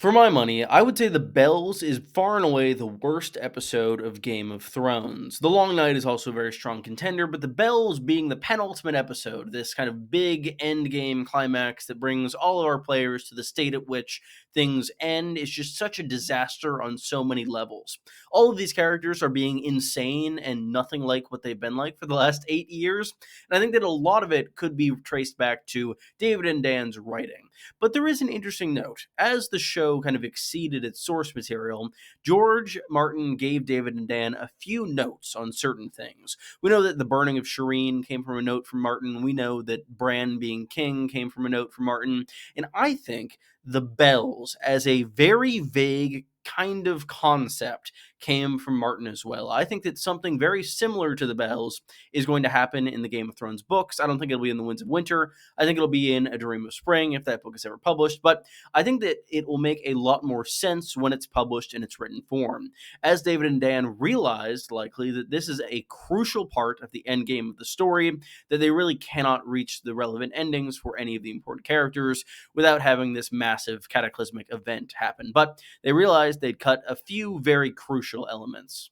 For my money, I would say The Bells is far and away the worst episode of Game of Thrones. The Long Night is also a very strong contender, but The Bells being the penultimate episode, this kind of big endgame climax that brings all of our players to the state at which things end, is just such a disaster on so many levels. All of these characters are being insane and nothing like what they've been like for the last 8 years, and I think that a lot of it could be traced back to David and Dan's writing. But there is an interesting note. As the show kind of exceeded its source material, George Martin gave David and Dan a few notes on certain things. We know that the burning of Shireen came from a note from Martin. We know that Bran being king came from a note from Martin. And I think the bells, as a very vague kind of concept, came from Martin as well. I think that something very similar to the bells is going to happen in the Game of Thrones books. I don't think it'll be in the Winds of Winter. I think it'll be in A Dream of Spring if that book is ever published, but I think that it will make a lot more sense when it's published in its written form. As David and Dan realized, likely, that this is a crucial part of the end game of the story, that they really cannot reach the relevant endings for any of the important characters without having this massive cataclysmic event happen. But they realized they'd cut a few very crucial elements.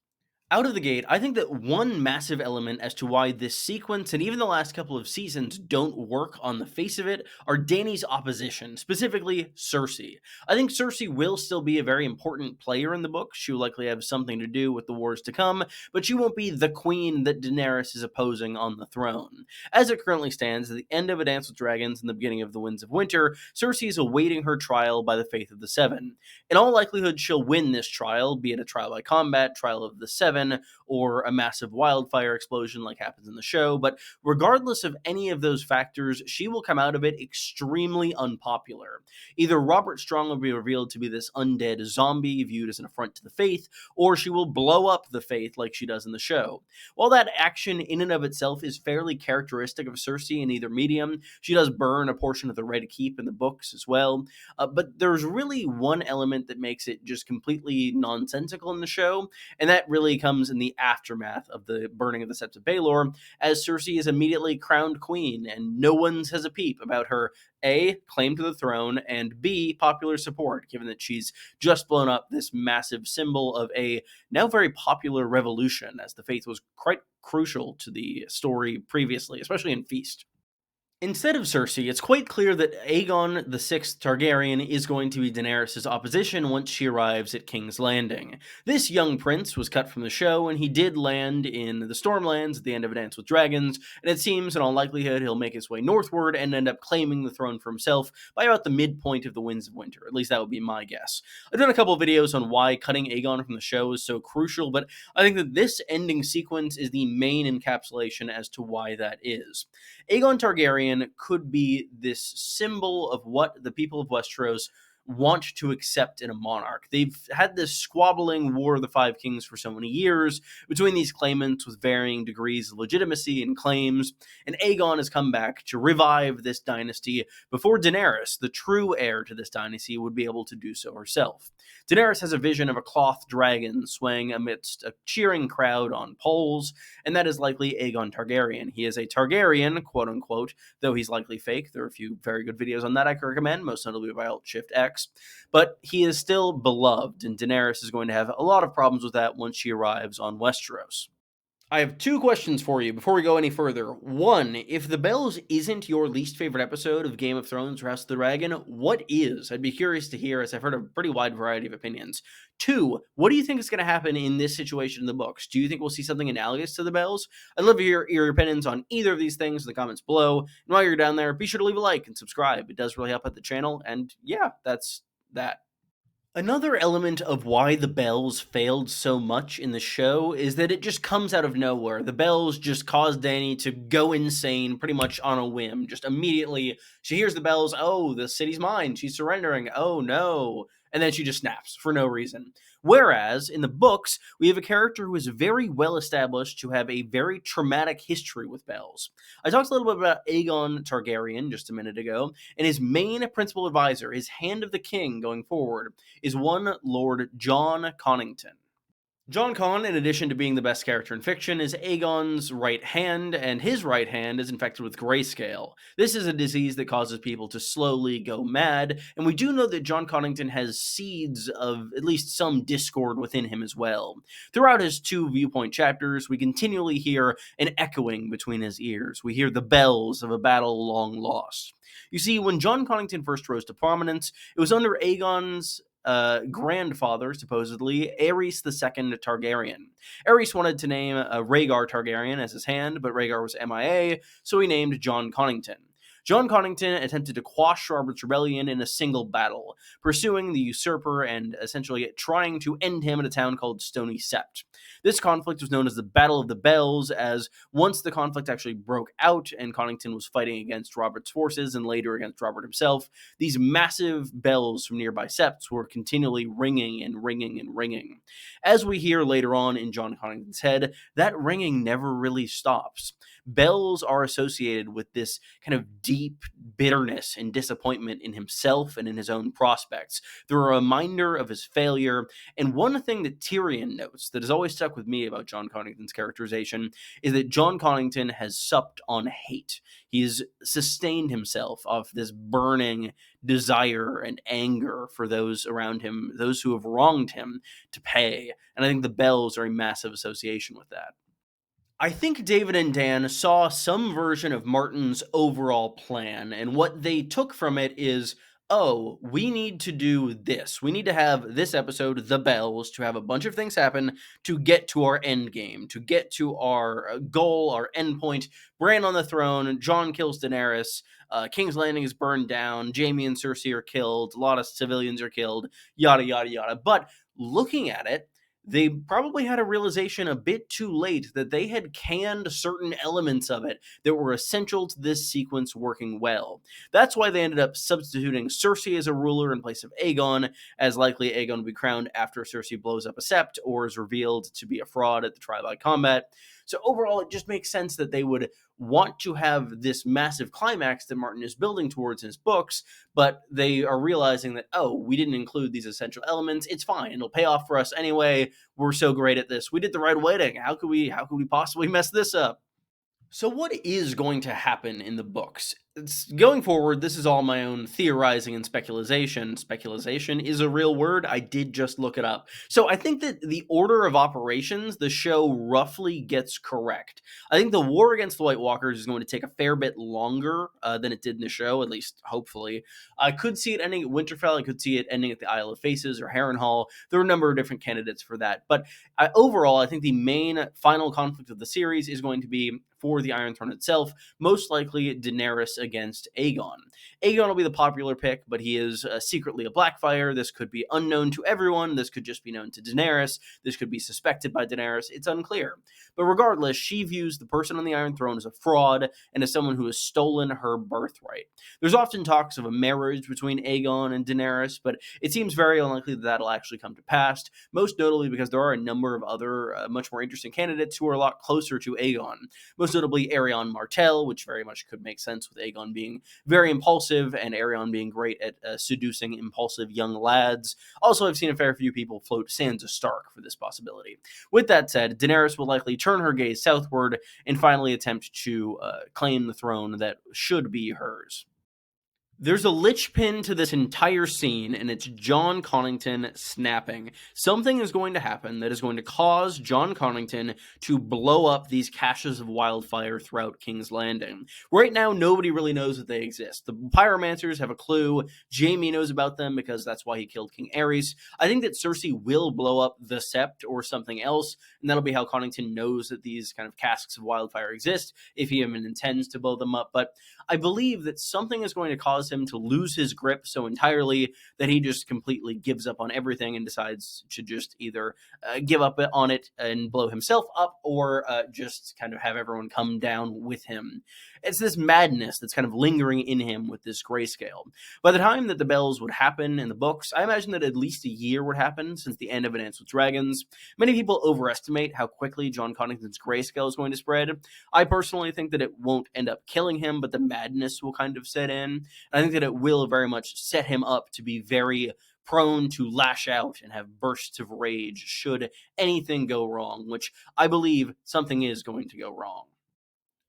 Out of the gate, I think that one massive element as to why this sequence and even the last couple of seasons don't work on the face of it are Dany's opposition, specifically Cersei. I think Cersei will still be a very important player in the book. She will likely have something to do with the wars to come, but she won't be the queen that Daenerys is opposing on the throne. As it currently stands, at the end of A Dance with Dragons and the beginning of The Winds of Winter, Cersei is awaiting her trial by the Faith of the Seven. In all likelihood, she'll win this trial, be it a trial by combat, trial of the Seven, or a massive wildfire explosion like happens in the show. But regardless of any of those factors, she will come out of it extremely unpopular. Either Robert Strong will be revealed to be this undead zombie viewed as an affront to the faith, or she will blow up the faith like she does in the show. While that action in and of itself is fairly characteristic of Cersei in either medium, she does burn a portion of the Red Keep in the books as well. But there's really one element that makes it just completely nonsensical in the show, and that really comes in the aftermath of the burning of the Septs of Baelor, as Cersei is immediately crowned queen, and no one says a peep about her A, claim to the throne, and B, popular support, given that she's just blown up this massive symbol of a now very popular revolution, as the faith was quite crucial to the story previously, especially in Feast. Instead of Cersei, it's quite clear that Aegon the Sixth Targaryen is going to be Daenerys' opposition once she arrives at King's Landing. This young prince was cut from the show, and he did land in the Stormlands at the end of A Dance with Dragons, and it seems in all likelihood he'll make his way northward and end up claiming the throne for himself by about the midpoint of the Winds of Winter. At least that would be my guess. I've done a couple of videos on why cutting Aegon from the show is so crucial, but I think that this ending sequence is the main encapsulation as to why that is. Aegon Targaryen could be this symbol of what the people of Westeros want to accept in a monarch. They've had this squabbling War of the Five Kings for so many years between these claimants with varying degrees of legitimacy and claims, and Aegon has come back to revive this dynasty before Daenerys, the true heir to this dynasty, would be able to do so herself. Daenerys has a vision of a cloth dragon swaying amidst a cheering crowd on poles, and that is likely Aegon Targaryen. He is a Targaryen, quote unquote, though he's likely fake. There are a few very good videos on that I can recommend, most notably by Alt Shift X. But he is still beloved, and Daenerys is going to have a lot of problems with that once she arrives on Westeros. I have two questions for you before we go any further. One, if The Bells isn't your least favorite episode of Game of Thrones or House of the Dragon, what is? I'd be curious to hear, as I've heard a pretty wide variety of opinions. Two, what do you think is going to happen in this situation in the books? Do you think we'll see something analogous to The Bells? I'd love to hear your opinions on either of these things in the comments below. And while you're down there, be sure to leave a like and subscribe. It does really help out the channel. And yeah, that's that. Another element of why the bells failed so much in the show is that it just comes out of nowhere. The bells just cause Dany to go insane pretty much on a whim. Just immediately, she hears the bells, oh, the city's mine, she's surrendering, oh no, and then she just snaps for no reason. Whereas in the books, we have a character who is very well established to have a very traumatic history with bells. I talked a little bit about Aegon Targaryen just a minute ago, and his main principal advisor, his hand of the king going forward, is one Lord John Connington. Jon Con, in addition to being the best character in fiction, is Aegon's right hand, and his right hand is infected with grayscale. This is a disease that causes people to slowly go mad, and we do know that Jon Connington has seeds of at least some discord within him as well. Throughout his two viewpoint chapters, we continually hear an echoing between his ears. We hear the bells of a battle long lost. You see, when Jon Connington first rose to prominence, it was under Aegon's grandfather, supposedly, Aerys II Targaryen. Aerys wanted to name Rhaegar Targaryen as his hand, but Rhaegar was MIA, so he named Jon Connington. Jon Connington attempted to quash Robert's rebellion in a single battle, pursuing the usurper and essentially trying to end him at a town called Stony Sept. This conflict was known as the Battle of the Bells, as once the conflict actually broke out and Connington was fighting against Robert's forces and later against Robert himself, these massive bells from nearby septs were continually ringing and ringing and ringing. As we hear later on in Jon Connington's head, that ringing never really stops. Bells are associated with this kind of deep bitterness and disappointment in himself and in his own prospects. They're a reminder of his failure. And one thing that Tyrion notes that has always stuck with me about Jon Connington's characterization is that Jon Connington has supped on hate. He has sustained himself off this burning desire and anger for those around him, those who have wronged him, to pay. And I think the bells are a massive association with that. I think David and Dan saw some version of Martin's overall plan, and what they took from it is, oh, we need to do this. We need to have this episode, The Bells, to have a bunch of things happen to get to our end game, to get to our goal, our end point. Bran on the throne, Jon kills Daenerys, King's Landing is burned down, Jaime and Cersei are killed, a lot of civilians are killed, yada, yada, yada. But looking at it, they probably had a realization a bit too late that they had canned certain elements of it that were essential to this sequence working well. That's why they ended up substituting Cersei as a ruler in place of Aegon, as likely Aegon will be crowned after Cersei blows up a sept or is revealed to be a fraud at the trial by combat. So overall, it just makes sense that they would want to have this massive climax that Martin is building towards in his books, but they are realizing that, oh, we didn't include these essential elements. It's fine. It'll pay off for us anyway. We're so great at this. We did the right wedding. How could we possibly mess this up? So what is going to happen in the books? Going forward, this is all my own theorizing and speculation. Speculation is a real word. I did just look it up. So I think that the order of operations, the show roughly gets correct. I think the war against the White Walkers is going to take a fair bit longer than it did in the show, at least hopefully. I could see it ending at Winterfell. I could see it ending at the Isle of Faces or Harrenhal. There are a number of different candidates for that. But overall, I think the main final conflict of the series is going to be for the Iron Throne itself, most likely Daenerys against Aegon. Aegon will be the popular pick, but he is secretly a Blackfire. This could be unknown to everyone. This could just be known to Daenerys. This could be suspected by Daenerys. It's unclear. But regardless, she views the person on the Iron Throne as a fraud and as someone who has stolen her birthright. There's often talks of a marriage between Aegon and Daenerys, but it seems very unlikely that that'll actually come to pass, most notably because there are a number of other much more interesting candidates who are a lot closer to Aegon. Most notably Aerion Martell, which very much could make sense with Aegon being very impulsive and Aerion being great at seducing impulsive young lads. Also, I've seen a fair few people float Sansa Stark for this possibility. With that said, Daenerys will likely turn her gaze southward and finally attempt to claim the throne that should be hers. There's a linchpin to this entire scene, and it's Jon Connington snapping. Something is going to happen that is going to cause Jon Connington to blow up these caches of wildfire throughout King's Landing. Right now, nobody really knows that they exist. The pyromancers have a clue. Jaime knows about them because that's why he killed King Aerys. I think that Cersei will blow up the Sept or something else, and that'll be how Connington knows that these kind of casks of wildfire exist, if he even intends to blow them up. But I believe that something is going to cause him to lose his grip so entirely that he just completely gives up on everything and decides to just either give up on it and blow himself up or just kind of have everyone come down with him. It's this madness that's kind of lingering in him with this grayscale. By the time that the bells would happen in the books, I imagine that at least a year would happen since the end of A Dance with Dragons. Many people overestimate how quickly Jon Connington's grayscale is going to spread. I personally think that it won't end up killing him, but the madness will kind of set in. And I think that it will very much set him up to be very prone to lash out and have bursts of rage should anything go wrong, which I believe something is going to go wrong.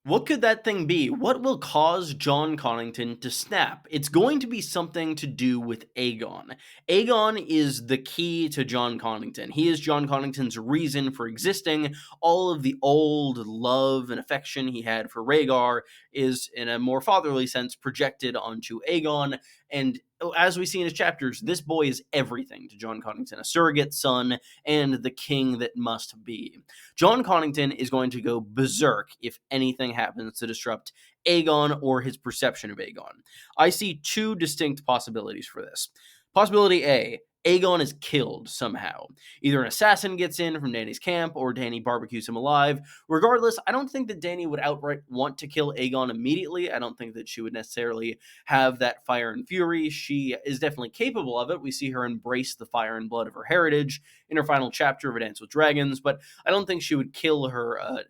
What could that thing be? What will cause John Connington to snap? It's going to be something to do with Aegon. Aegon is the key to John Connington. He is John Connington's reason for existing. All of the old love and affection he had for Rhaegar is, in a more fatherly sense, projected onto Aegon. And as we see in his chapters, this boy is everything to John Connington, a surrogate son and the king that must be. John Connington is going to go berserk if anything happens to disrupt Aegon or his perception of Aegon. I see two distinct possibilities for this. Possibility A, Aegon is killed somehow. Either an assassin gets in from Dany's camp or Dany barbecues him alive. Regardless, I don't think that Dany would outright want to kill Aegon immediately. I don't think that she would necessarily have that fire and fury. She is definitely capable of it. We see her embrace the fire and blood of her heritage in her final chapter of A Dance with Dragons, but I don't think she would kill her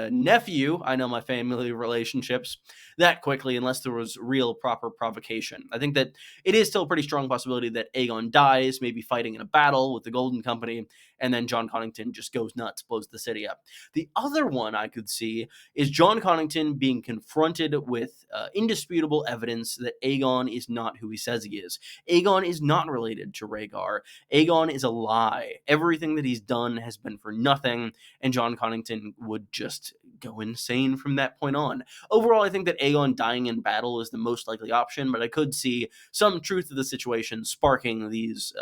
nephew. I know my family relationships that quickly unless there was real proper provocation. I think that it is still a pretty strong possibility that Aegon dies, maybe fighting in a battle with the Golden Company, and then John Connington just goes nuts, blows the city up. The other one I could see is John Connington being confronted with indisputable evidence that Aegon is not who he says he is. Aegon is not related to Rhaegar. Aegon is a lie. Everything that he's done has been for nothing, and John Connington would just go insane from that point on. Overall, I think that Aegon dying in battle is the most likely option, but I could see some truth of the situation sparking these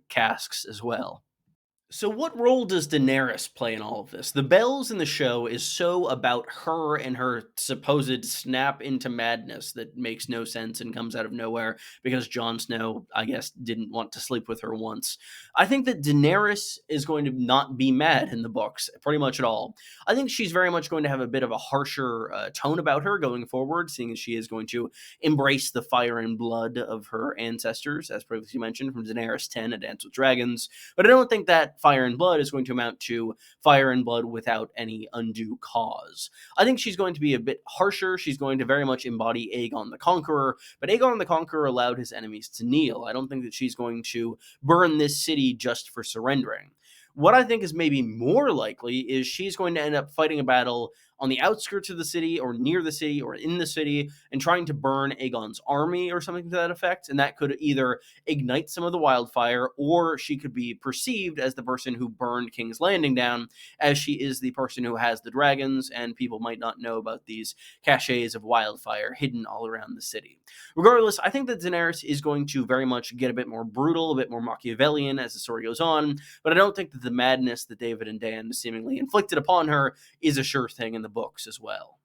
casks as well. So what role does Daenerys play in all of this? The Bells in the show is so about her and her supposed snap into madness that makes no sense and comes out of nowhere because Jon Snow, I guess, didn't want to sleep with her once. I think that Daenerys is going to not be mad in the books pretty much at all. I think she's very much going to have a bit of a harsher tone about her going forward, seeing as she is going to embrace the fire and blood of her ancestors, as previously mentioned from Daenerys 10, A Dance with Dragons. But I don't think that fire and blood is going to amount to fire and blood without any undue cause. I think she's going to be a bit harsher. She's going to very much embody Aegon the Conqueror, but Aegon the Conqueror allowed his enemies to kneel. I don't think that she's going to burn this city just for surrendering. What I think is maybe more likely is she's going to end up fighting a battle on the outskirts of the city or near the city or in the city and trying to burn Aegon's army or something to that effect. And that could either ignite some of the wildfire or she could be perceived as the person who burned King's Landing down, as she is the person who has the dragons and people might not know about these caches of wildfire hidden all around the city. Regardless, I think that Daenerys is going to very much get a bit more brutal, a bit more Machiavellian as the story goes on, but I don't think that the madness that David and Dan seemingly inflicted upon her is a sure thing in the books as well.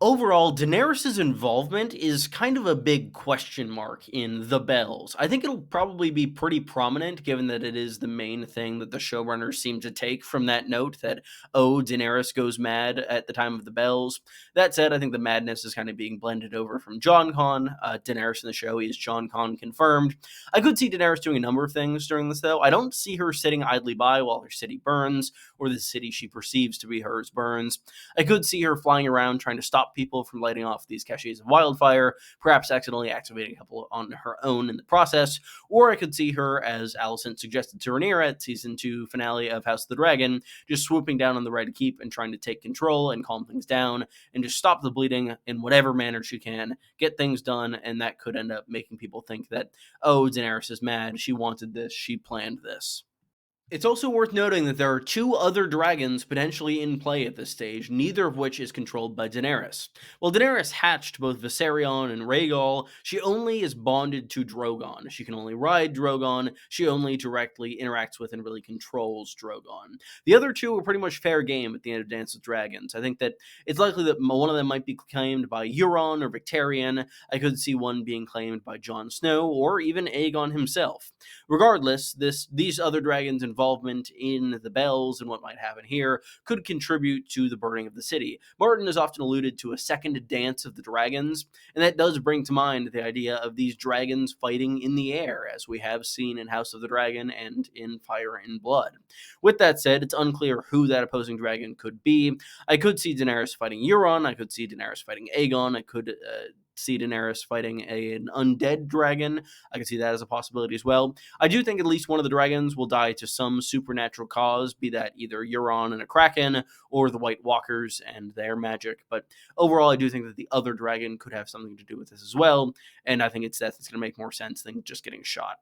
Overall, Daenerys' involvement is kind of a big question mark in The Bells. I think it'll probably be pretty prominent given that it is the main thing that the showrunners seem to take from that note that, oh, Daenerys goes mad at the time of The Bells. That said, I think the madness is kind of being blended over from Jon Con. Daenerys in the show is Jon Con confirmed. I could see Daenerys doing a number of things during this, though. I don't see her sitting idly by while her city burns, or the city she perceives to be hers burns. I could see her flying around trying to stop people from lighting off these caches of wildfire, perhaps accidentally activating a couple on her own in the process, or I could see her, as Alicent suggested to Rhaenyra at season 2 finale of House of the Dragon, just swooping down on the Red Keep and trying to take control and calm things down and just stop the bleeding in whatever manner she can, get things done, and that could end up making people think that, oh, Daenerys is mad, she wanted this, she planned this. It's also worth noting that there are two other dragons potentially in play at this stage, neither of which is controlled by Daenerys. While Daenerys hatched both Viserion and Rhaegal, she only is bonded to Drogon. She can only ride Drogon, she only directly interacts with and really controls Drogon. The other two are pretty much fair game at the end of Dance with Dragons. I think that it's likely that one of them might be claimed by Euron or Victarion. I could see one being claimed by Jon Snow or even Aegon himself. Regardless, these other dragons involved involvement in the bells and what might happen here could contribute to the burning of the city. Martin has often alluded to a second dance of the dragons, and that does bring to mind the idea of these dragons fighting in the air, as we have seen in House of the Dragon and in Fire and Blood. With that said, it's unclear who that opposing dragon could be. I could see Daenerys fighting Euron. I could see Daenerys fighting Aegon. I could see Daenerys fighting an undead dragon. I could see that as a possibility as well. I do think at least one of the dragons will die to some supernatural cause, be that either Euron and a Kraken or the White Walkers and their magic. But overall, I do think that the other dragon could have something to do with this as well, and I think it's death that's going to make more sense than just getting shot.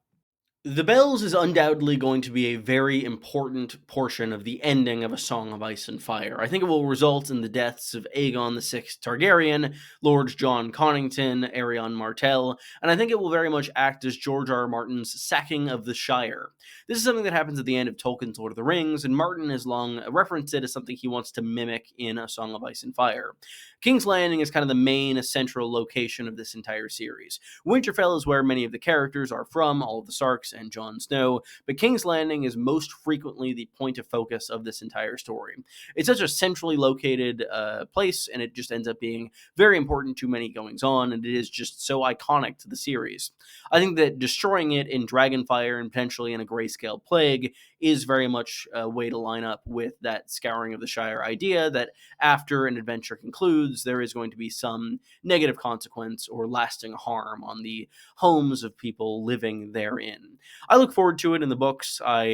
The Bells is undoubtedly going to be a very important portion of the ending of A Song of Ice and Fire. I think it will result in the deaths of Aegon the Sixth Targaryen, Lord Jon Connington, Aerion Martell, and I think it will very much act as George R. R. Martin's sacking of the Shire. This is something that happens at the end of Tolkien's Lord of the Rings, and Martin has long referenced it as something he wants to mimic in A Song of Ice and Fire. King's Landing is kind of the main central location of this entire series. Winterfell is where many of the characters are from, all of the Starks and Jon Snow, but King's Landing is most frequently the point of focus of this entire story. It's such a centrally located place, and it just ends up being very important to many goings on, and it is just so iconic to the series. I think that destroying it in Dragonfire and potentially in a grayscale plague is very much a way to line up with that Scouring of the Shire idea that after an adventure concludes, there is going to be some negative consequence or lasting harm on the homes of people living therein. I look forward to it in the books. I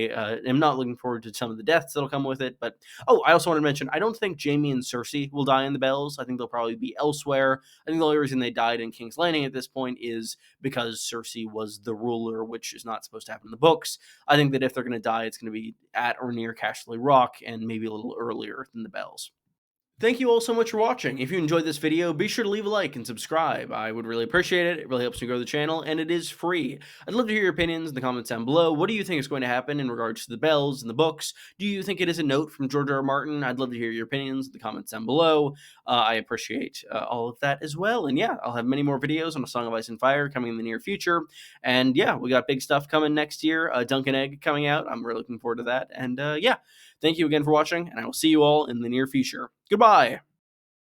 am not looking forward to some of the deaths that'll come with it, but I also want to mention, I don't think Jaime and Cersei will die in the Bells. I think they'll probably be elsewhere. I think the only reason they died in King's Landing at this point is because Cersei was the ruler, which is not supposed to happen in the books. I think that if they're going to die, it's going to be at or near Casterly Rock and maybe a little earlier than the Bells. Thank you all so much for watching. If you enjoyed this video, be sure to leave a like and subscribe. I would really appreciate it. It really helps me grow the channel, and it is free. I'd love to hear your opinions in the comments down below. What do you think is going to happen in regards to the Bells and the books? Do you think it is a note from George R. R. Martin? I'd love to hear your opinions in the comments down below. I appreciate all of that as well. And yeah, I'll have many more videos on A Song of Ice and Fire coming in the near future. And yeah, we got big stuff coming next year. Duncan Egg coming out. I'm really looking forward to that. And yeah, thank you again for watching, and I will see you all in the near future. Goodbye!